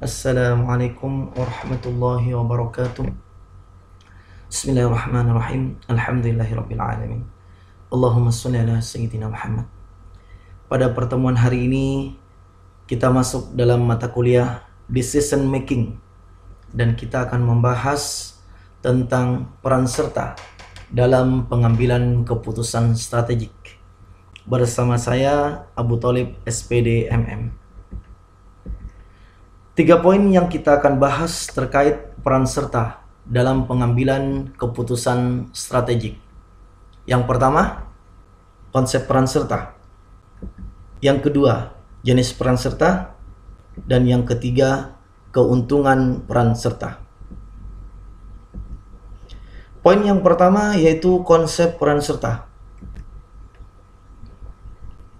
Assalamualaikum warahmatullahi wabarakatuh. Bismillahirrahmanirrahim. Alhamdulillahirabbil alamin. Allahumma shalli ala sayyidina Muhammad. Pada pertemuan hari ini kita masuk dalam mata kuliah decision making dan kita akan membahas tentang peran serta dalam pengambilan keputusan strategik. Bersama saya Abu Thalib SPD MM. 3 poin yang kita akan bahas terkait peran serta dalam pengambilan keputusan strategik. Yang pertama, konsep peran serta. Yang kedua, jenis peran serta. Dan yang ketiga, keuntungan peran serta. Poin yang pertama yaitu konsep peran serta.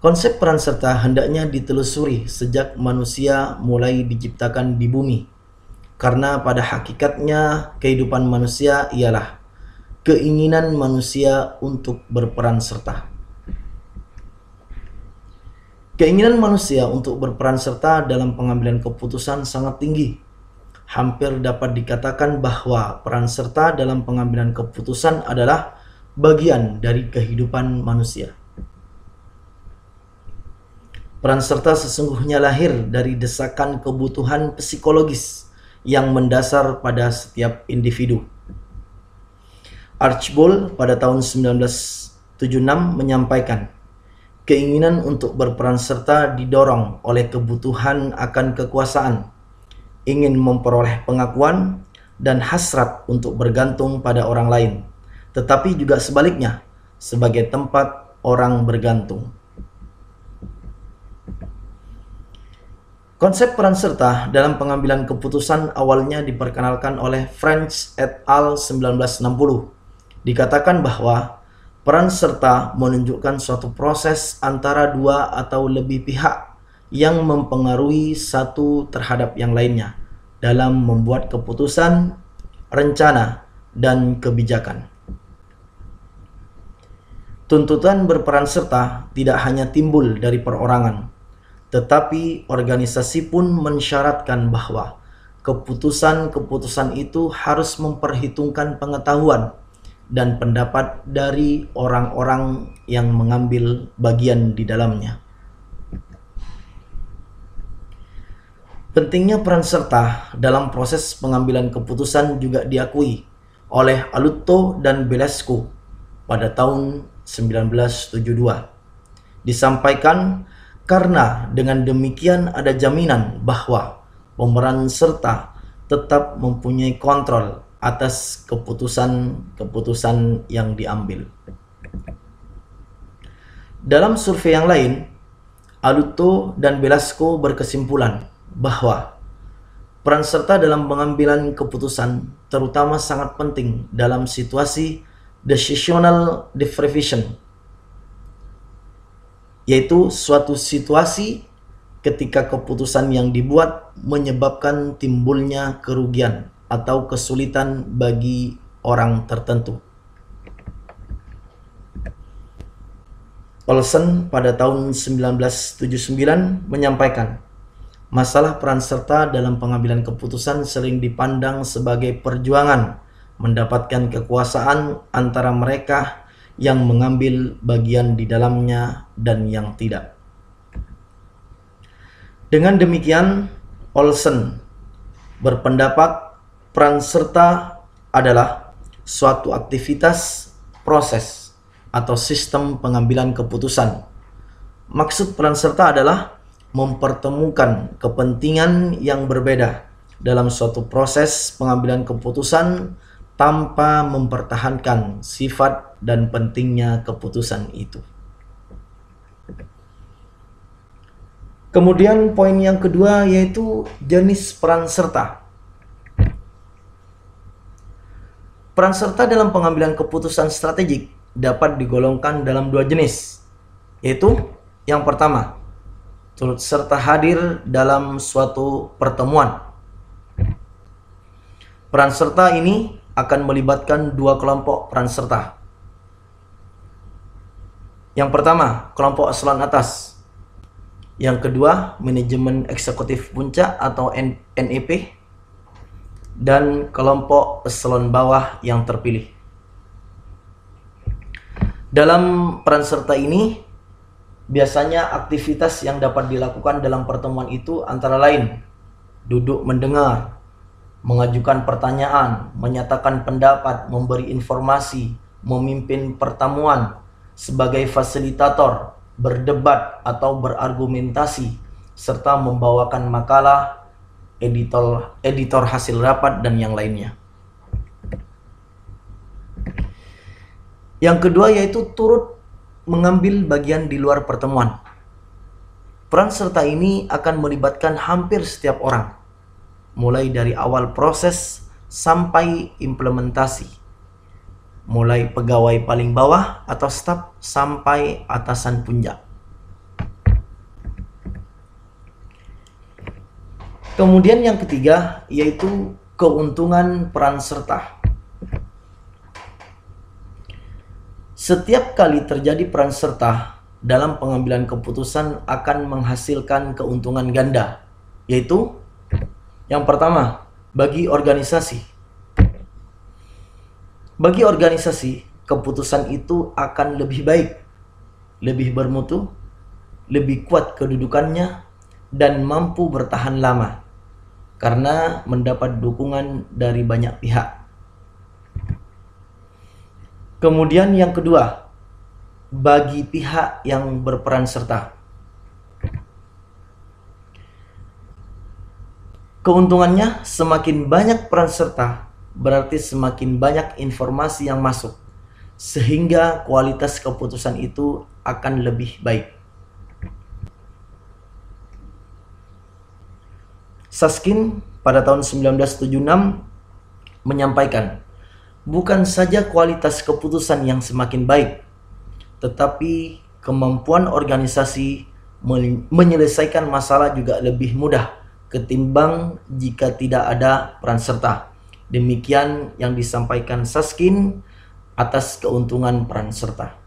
Konsep peran serta hendaknya ditelusuri sejak manusia mulai diciptakan di bumi. Karena pada hakikatnya kehidupan manusia ialah keinginan manusia untuk berperan serta. Keinginan manusia untuk berperan serta dalam pengambilan keputusan sangat tinggi. Hampir dapat dikatakan bahwa peran serta dalam pengambilan keputusan adalah bagian dari kehidupan manusia. Peran serta sesungguhnya lahir dari desakan kebutuhan psikologis yang mendasar pada setiap individu. Archbold pada tahun 1976 menyampaikan, keinginan untuk berperan serta didorong oleh kebutuhan akan kekuasaan, ingin memperoleh pengakuan, dan hasrat untuk bergantung pada orang lain, tetapi juga sebaliknya, sebagai tempat orang bergantung. Konsep peran serta dalam pengambilan keputusan awalnya diperkenalkan oleh French et al. 1960. Dikatakan bahwa peran serta menunjukkan suatu proses antara dua atau lebih pihak yang mempengaruhi satu terhadap yang lainnya dalam membuat keputusan, rencana, dan kebijakan. Tuntutan berperan serta tidak hanya timbul dari perorangan, tetapi organisasi pun mensyaratkan bahwa keputusan-keputusan itu harus memperhitungkan pengetahuan dan pendapat dari orang-orang yang mengambil bagian di dalamnya. Pentingnya peran serta dalam proses pengambilan keputusan juga diakui oleh Alutto dan Belasco pada tahun 1972. Disampaikan karena dengan demikian ada jaminan bahwa pemeran serta tetap mempunyai kontrol atas keputusan-keputusan yang diambil. Dalam survei yang lain, Alutto dan Belasco berkesimpulan bahwa peran serta dalam pengambilan keputusan terutama sangat penting dalam situasi decisional deprivation, yaitu suatu situasi ketika keputusan yang dibuat menyebabkan timbulnya kerugian atau kesulitan bagi orang tertentu. Olson pada tahun 1979 menyampaikan, masalah peran serta dalam pengambilan keputusan sering dipandang sebagai perjuangan mendapatkan kekuasaan antara mereka yang mengambil bagian di dalamnya dan yang tidak. Dengan demikian, Olson berpendapat peran serta adalah suatu aktivitas, proses, atau sistem pengambilan keputusan. Maksud peran serta adalah mempertemukan kepentingan yang berbeda dalam suatu proses pengambilan keputusan tanpa mempertahankan sifat dan pentingnya keputusan itu. Kemudian poin yang kedua yaitu jenis peran serta. Peran serta dalam pengambilan keputusan strategik dapat digolongkan dalam 2 jenis, yaitu yang pertama, turut serta hadir dalam suatu pertemuan. Peran serta ini akan melibatkan 2 kelompok peran serta. Yang pertama, kelompok eselon atas, Yang kedua, manajemen eksekutif puncak atau NEP, dan kelompok eselon bawah yang terpilih. Dalam peran serta ini, biasanya aktivitas yang dapat dilakukan dalam pertemuan itu antara lain duduk mendengar, mengajukan pertanyaan, menyatakan pendapat, memberi informasi, memimpin pertemuan sebagai fasilitator, berdebat atau berargumentasi, serta membawakan makalah, editor hasil rapat, dan yang lainnya. Yang kedua yaitu turut mengambil bagian di luar pertemuan. Peran serta ini akan melibatkan hampir setiap orang, mulai dari awal proses sampai implementasi, mulai pegawai paling bawah atau staf sampai atasan puncak. Kemudian yang ketiga yaitu keuntungan peran serta. Setiap kali terjadi peran serta dalam pengambilan keputusan akan menghasilkan keuntungan ganda, yaitu yang pertama, bagi organisasi. Bagi organisasi, keputusan itu akan lebih baik, lebih bermutu, lebih kuat kedudukannya, dan mampu bertahan lama karena mendapat dukungan dari banyak pihak. Kemudian yang kedua, bagi pihak yang berperan serta. Keuntungannya, semakin banyak peran serta, berarti semakin banyak informasi yang masuk, sehingga kualitas keputusan itu akan lebih baik. Saskin pada tahun 1976 menyampaikan, bukan saja kualitas keputusan yang semakin baik, tetapi kemampuan organisasi menyelesaikan masalah juga lebih mudah ketimbang jika tidak ada peran serta. Demikian yang disampaikan Saskin atas keuntungan peran serta.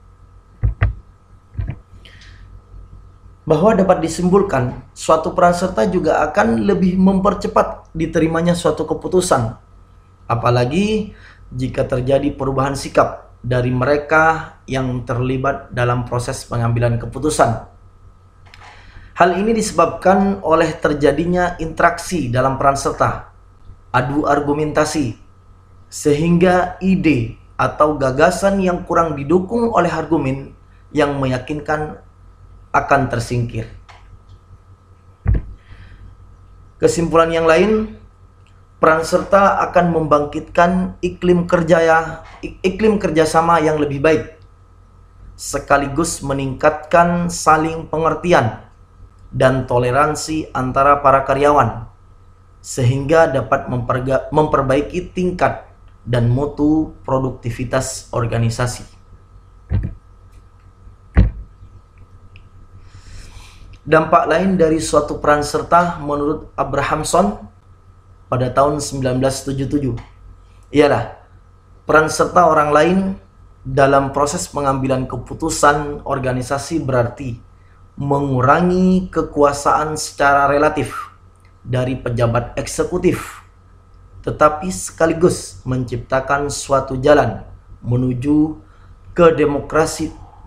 Bahwa dapat disimpulkan, suatu peran serta juga akan lebih mempercepat diterimanya suatu keputusan. Apalagi jika terjadi perubahan sikap dari mereka yang terlibat dalam proses pengambilan keputusan. Hal ini disebabkan oleh terjadinya interaksi dalam peran serta, adu argumentasi, sehingga ide atau gagasan yang kurang didukung oleh argumen yang meyakinkan akan tersingkir. Kesimpulan yang lain, peran serta akan membangkitkan iklim kerjasama yang lebih baik, sekaligus meningkatkan saling pengertian dan toleransi antara para karyawan, sehingga dapat memperbaiki tingkat dan mutu produktivitas organisasi. Dampak lain dari suatu peran serta menurut Abrahamson pada tahun 1977 ialah peran serta orang lain dalam proses pengambilan keputusan organisasi berarti mengurangi kekuasaan secara relatif dari pejabat eksekutif, tetapi sekaligus menciptakan suatu jalan menuju ke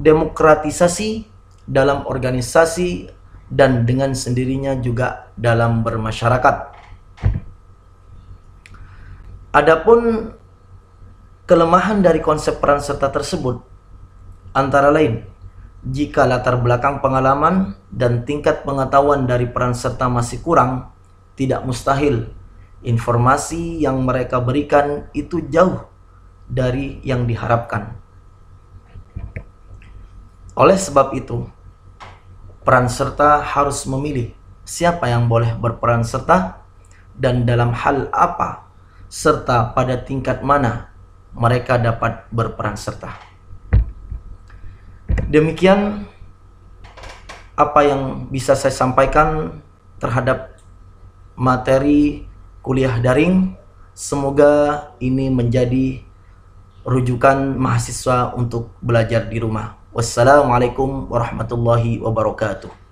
demokratisasi dalam organisasi dan dengan sendirinya juga dalam bermasyarakat. Adapun kelemahan dari konsep peran serta tersebut antara lain, jika latar belakang pengalaman dan tingkat pengetahuan dari peran serta masih kurang, tidak mustahil informasi yang mereka berikan itu jauh dari yang diharapkan. Oleh sebab itu, peran serta harus memilih siapa yang boleh berperan serta dan dalam hal apa, serta pada tingkat mana mereka dapat berperan serta. Demikian apa yang bisa saya sampaikan terhadap materi kuliah daring. Semoga ini menjadi rujukan mahasiswa untuk belajar di rumah. Wassalamualaikum warahmatullahi wabarakatuh.